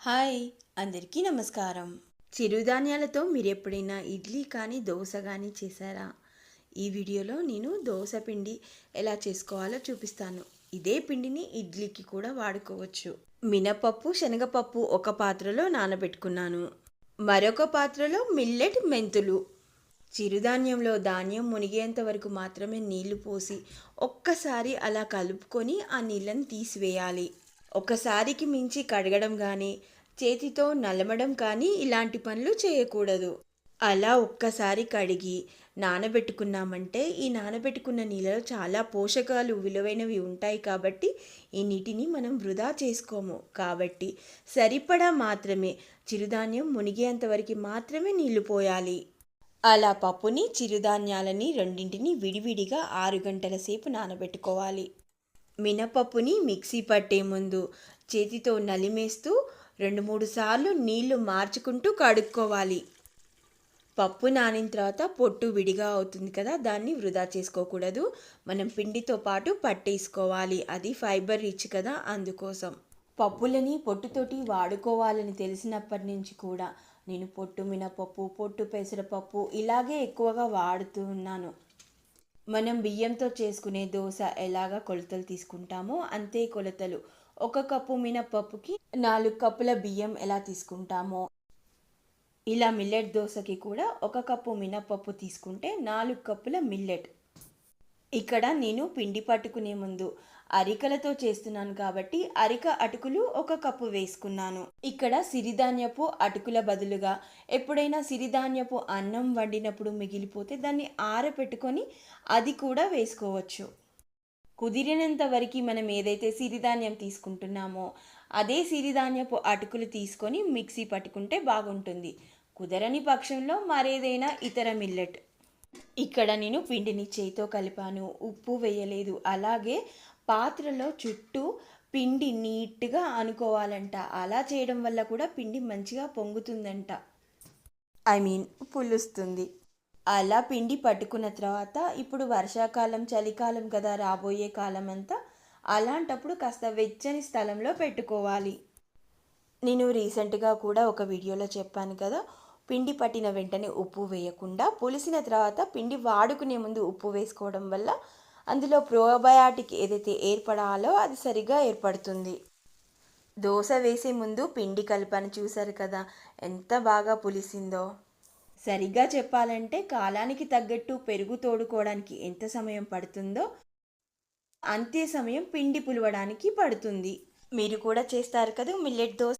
Hi, అందరికీ నమస్కారం. చిరుధాన్యాలతో మీరు ఎప్పుడైనా ఇడ్లీ కానీ దోశ కానీ చేశారా? ఈ వీడియోలో నేను దోశ పిండి ఎలా చేసుకోవాలో చూపిస్తాను. ఇదే పిండిని ఇడ్లీకి కూడా వాడుకోవచ్చు. మినపప్పు, శనగపప్పు ఒక పాత్రలో నానబెట్టుకున్నాను. మరొక పాత్రలో మిల్లెట్ మెంతులు. చిరుధాన్యంలో ధాన్యం మునిగేంత వరకు మాత్రమే నీళ్లు పోసి ఒక్కసారి అలా కలుపుకొని ఆ నీళ్ళని తీసివేయాలి. ఒకసారికి మించి కడగడం కానీ చేతితో నలమడం కానీ ఇలాంటి పనులు చేయకూడదు. అలా ఒక్కసారి కడిగి నానబెట్టుకున్నామంటే ఈ నానబెట్టుకున్న నీళ్ళలో చాలా పోషకాలు విలువైనవి ఉంటాయి కాబట్టి ఈ నీటిని మనం వృధా చేసుకోము. కాబట్టి సరిపడా మాత్రమే చిరుధాన్యం మునిగేంతవరకు మాత్రమే నీళ్లు పోయాలి. అలా పప్పుని చిరుధాన్యాలని రెండింటిని విడివిడిగా 6 గంటల సేపు నానబెట్టుకోవాలి. మినపప్పుని మిక్సీ పట్టే ముందు చేతితో నలిమేస్తూ 2-3 సార్లు నీళ్లు మార్చుకుంటూ కడుక్కోవాలి. పప్పు నానిన తర్వాత పొట్టు విడిగా అవుతుంది కదా, దాన్ని వృధా చేసుకోకూడదు. మనం పిండితో పాటు పట్టేసుకోవాలి. అది ఫైబర్ రిచ్ కదా, అందుకోసం. పప్పులని పొట్టుతోటి వాడుకోవాలని తెలిసినప్పటి నుంచి కూడా నేను పొట్టు మినపప్పు, పొట్టు పెసరపప్పు ఇలాగే ఎక్కువగా వాడుతూ ఉన్నాను. మనం బియ్యంతో చేసుకునే దోశ ఎలాగ కొలతలు తీసుకుంటామో అంతే కొలతలు. 1 కప్పు మినపప్పుకి 4 కప్పుల బియ్యం ఎలా తీసుకుంటామో ఇలా మిల్లెట్ దోశకి కూడా 1 కప్పు మినపప్పు తీసుకుంటే 4 కప్పుల మిల్లెట్. ఇక్కడ నేను పిండి పట్టుకునే ముందు అరికలతో చేస్తున్నాను కాబట్టి అరిక అటుకులు 1 కప్పు వేసుకున్నాను. ఇక్కడ సిరిధాన్యపు అటుకుల బదులుగా ఎప్పుడైనా సిరిధాన్యపు అన్నం వండినప్పుడు మిగిలిపోతే దాన్ని ఆరబెట్టుకొని అది కూడా వేసుకోవచ్చు. కుదిరినంత వరకు మనం ఏదైతే సిరిధాన్యం తీసుకుంటున్నామో అదే సిరిధాన్యపు అటుకులు తీసుకొని మిక్సీ పట్టుకుంటే బాగుంటుంది. కుదరని పక్షంలో మరేదైనా ఇతర మిల్లెట్. ఇక్కడ నేను పిండిని చేయితో కలిపాను, ఉప్పు వేయలేదు. అలాగే పాత్రలో చుట్టూ పిండి నీట్గా అనుకోవాలంట. అలా చేయడం వల్ల కూడా పిండి మంచిగా పొంగుతుందంట, పులుస్తుంది. అలా పిండి పట్టుకున్న తర్వాత ఇప్పుడు వర్షాకాలం, చలికాలం కదా రాబోయే కాలం అంతా, అలాంటప్పుడు కాస్త వెచ్చని స్థలంలో పెట్టుకోవాలి. నేను రీసెంట్గా కూడా ఒక వీడియోలో చెప్పాను కదా, పిండి పట్టిన వెంటనే ఉప్పు వేయకుండా పులిసిన తర్వాత పిండి వాడుకునే ముందు ఉప్పు వేసుకోవడం వల్ల అందులో ప్రోబయాటిక్ ఏదైతే ఏర్పడాలో అది సరిగా ఏర్పడుతుంది. దోశ వేసే ముందు పిండి కలిపాను, చూసారు కదా ఎంత బాగా పులిసిందో. సరిగ్గా చెప్పాలంటే కాలానికి తగ్గట్టు పెరుగు తోడుకోవడానికి ఎంత సమయం పడుతుందో అంతే సమయం పిండి పులవడానికి పడుతుంది. మీరు కూడా చేస్తారు కదా మిల్లెట్ దోశ.